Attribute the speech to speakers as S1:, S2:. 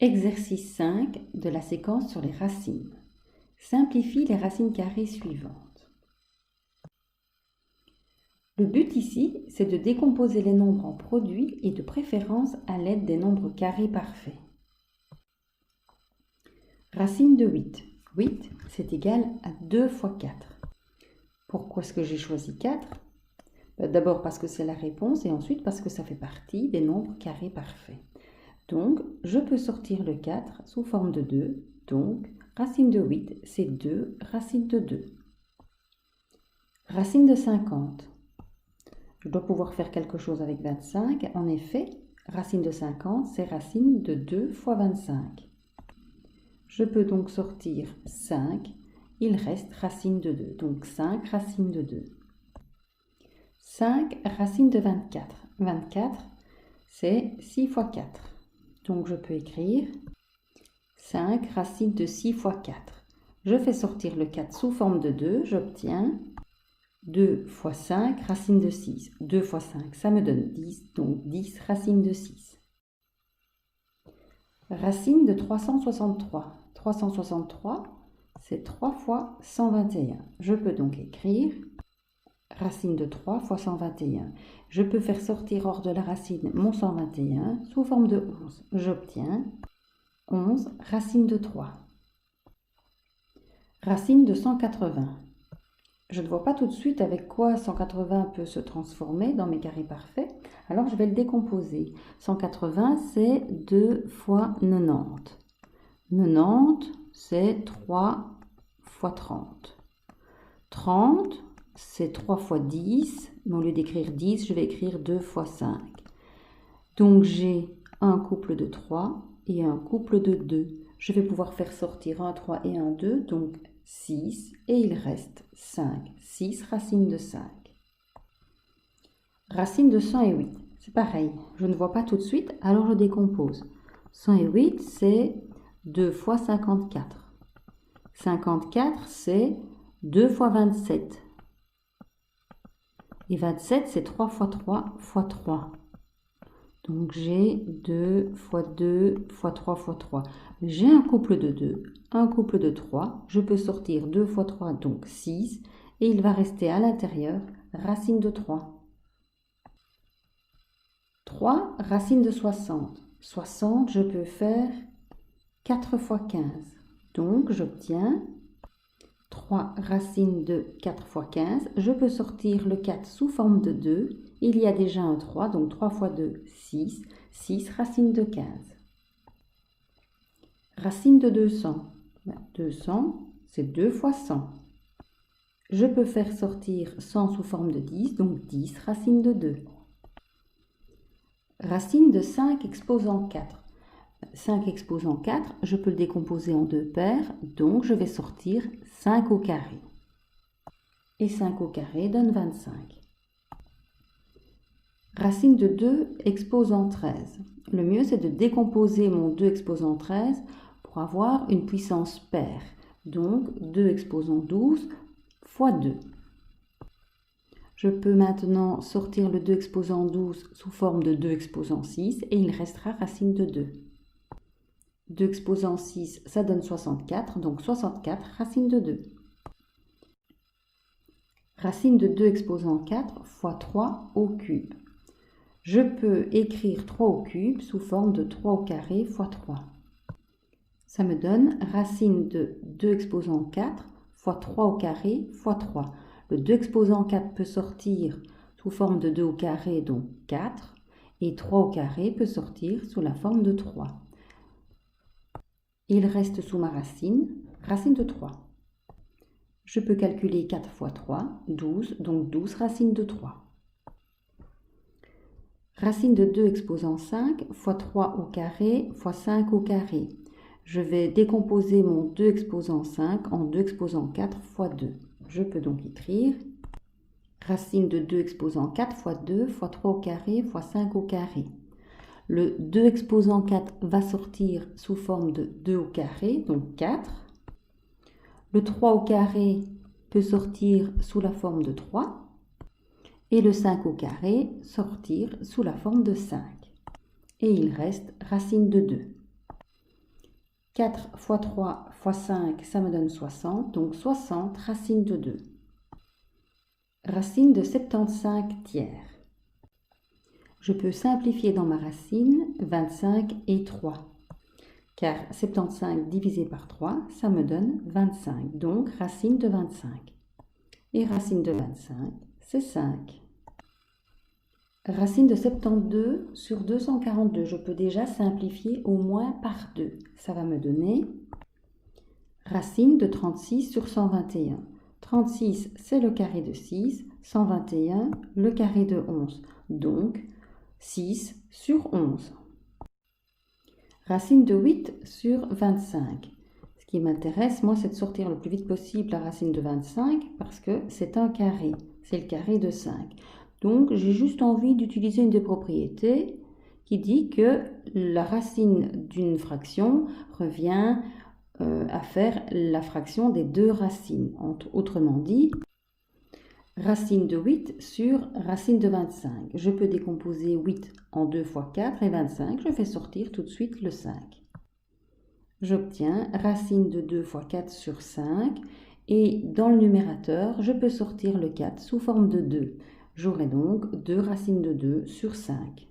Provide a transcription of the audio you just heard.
S1: Exercice 5 de la séquence sur les racines. Simplifie les racines carrées suivantes. Le but ici, c'est de décomposer les nombres en produits et de préférence à l'aide des nombres carrés parfaits. Racine de 8. 8, c'est égal à 2 fois 4. Pourquoi est-ce que j'ai choisi 4 ? D'abord parce que c'est la réponse et ensuite parce que ça fait partie des nombres carrés parfaits. Donc, je peux sortir le 4 sous forme de 2. Donc, racine de 8, c'est 2 racine de 2. Racine de 50. Je dois pouvoir faire quelque chose avec 25. En effet, racine de 50, c'est racine de 2 fois 25. Je peux donc sortir 5. Il reste racine de 2. Donc, 5 racine de 2. 5 racine de 24. 24, c'est 6 fois 4. Donc, je peux écrire 5 racine de 6 fois 4. Je fais sortir le 4 sous forme de 2. J'obtiens 2 fois 5 racine de 6. 2 fois 5, ça me donne 10. Donc, 10 racine de 6. Racine de 363. 363, c'est 3 fois 121. Je peux donc écrire racine de 3 fois 121. Je peux faire sortir hors de la racine mon 121 sous forme de 11. J'obtiens 11 racine de 3. Racine de 180. Je ne vois pas tout de suite avec quoi 180 peut se transformer dans mes carrés parfaits. Alors je vais le décomposer. 180, c'est 2 fois 90. 90, c'est 3 fois 30. 30, c'est 3 fois 10, mais au lieu d'écrire 10, je vais écrire 2 fois 5. Donc j'ai un couple de 3 et un couple de 2. Je vais pouvoir faire sortir un 3 et un 2, donc 6, et il reste 5. 6 racine de 5. Racine de 108, c'est pareil, je ne vois pas tout de suite, alors je décompose. 108, c'est 2 fois 54. 54, c'est 2 fois 27. Et 27, c'est 3 fois 3 fois 3. Donc, j'ai 2 fois 2 fois 3 fois 3. J'ai un couple de 2, un couple de 3. Je peux sortir 2 fois 3, donc 6. Et il va rester à l'intérieur racine de 3. 3, racine de 60. 60, je peux faire 4 fois 15. Donc, j'obtiens 3 racines de 4 fois 15. Je peux sortir le 4 sous forme de 2. Il y a déjà un 3, donc 3 fois 2, 6. 6 racine de 15. Racine de 200. 200, c'est 2 fois 100. Je peux faire sortir 100 sous forme de 10, donc 10 racine de 2. Racine de 5 exposant 4. 5 exposant 4, je peux le décomposer en deux paires, donc je vais sortir 5 au carré. Et 5 au carré donne 25. Racine de 2 exposant 13. Le mieux, c'est de décomposer mon 2 exposant 13 pour avoir une puissance paire. Donc, 2 exposant 12 fois 2. Je peux maintenant sortir le 2 exposant 12 sous forme de 2 exposant 6 et il restera racine de 2. 2 exposant 6, ça donne 64, donc 64 racine de 2. Racine de 2 exposant 4 fois 3 au cube. Je peux écrire 3 au cube sous forme de 3 au carré fois 3. Ça me donne racine de 2 exposant 4 fois 3 au carré fois 3. Le 2 exposant 4 peut sortir sous forme de 2 au carré, donc 4. Et 3 au carré peut sortir sous la forme de 3. Il reste sous ma racine, racine de 3. Je peux calculer 4 fois 3, 12, donc 12 racine de 3. Racine de 2 exposant 5 fois 3 au carré fois 5 au carré. Je vais décomposer mon 2 exposant 5 en 2 exposant 4 fois 2. Je peux donc écrire racine de 2 exposant 4 fois 2 fois 3 au carré fois 5 au carré. Le 2 exposant 4 va sortir sous forme de 2 au carré, donc 4. Le 3 au carré peut sortir sous la forme de 3. Et le 5 au carré sortir sous la forme de 5. Et il reste racine de 2. 4 fois 3 fois 5, ça me donne 60. Donc 60 racine de 2. Racine de 75 tiers. Je peux simplifier dans ma racine 25 et 3. Car 75 divisé par 3, ça me donne 25. Donc racine de 25. Et racine de 25, c'est 5. Racine de 72 sur 242, je peux déjà simplifier au moins par 2. Ça va me donner racine de 36 sur 121. 36, c'est le carré de 6. 121, le carré de 11. Donc, 6 sur 11. Racine de 8 sur 25. Ce qui m'intéresse, moi, c'est de sortir le plus vite possible la racine de 25 parce que c'est un carré. C'est le carré de 5. Donc, j'ai juste envie d'utiliser une des propriétés qui dit que la racine d'une fraction revient à faire la fraction des deux racines. Autrement dit, racine de 8 sur racine de 25. Je peux décomposer 8 en 2 fois 4 et 25. Je fais sortir tout de suite le 5. J'obtiens racine de 2 fois 4 sur 5. Et dans le numérateur, je peux sortir le 4 sous forme de 2. J'aurai donc 2 racines de 2 sur 5.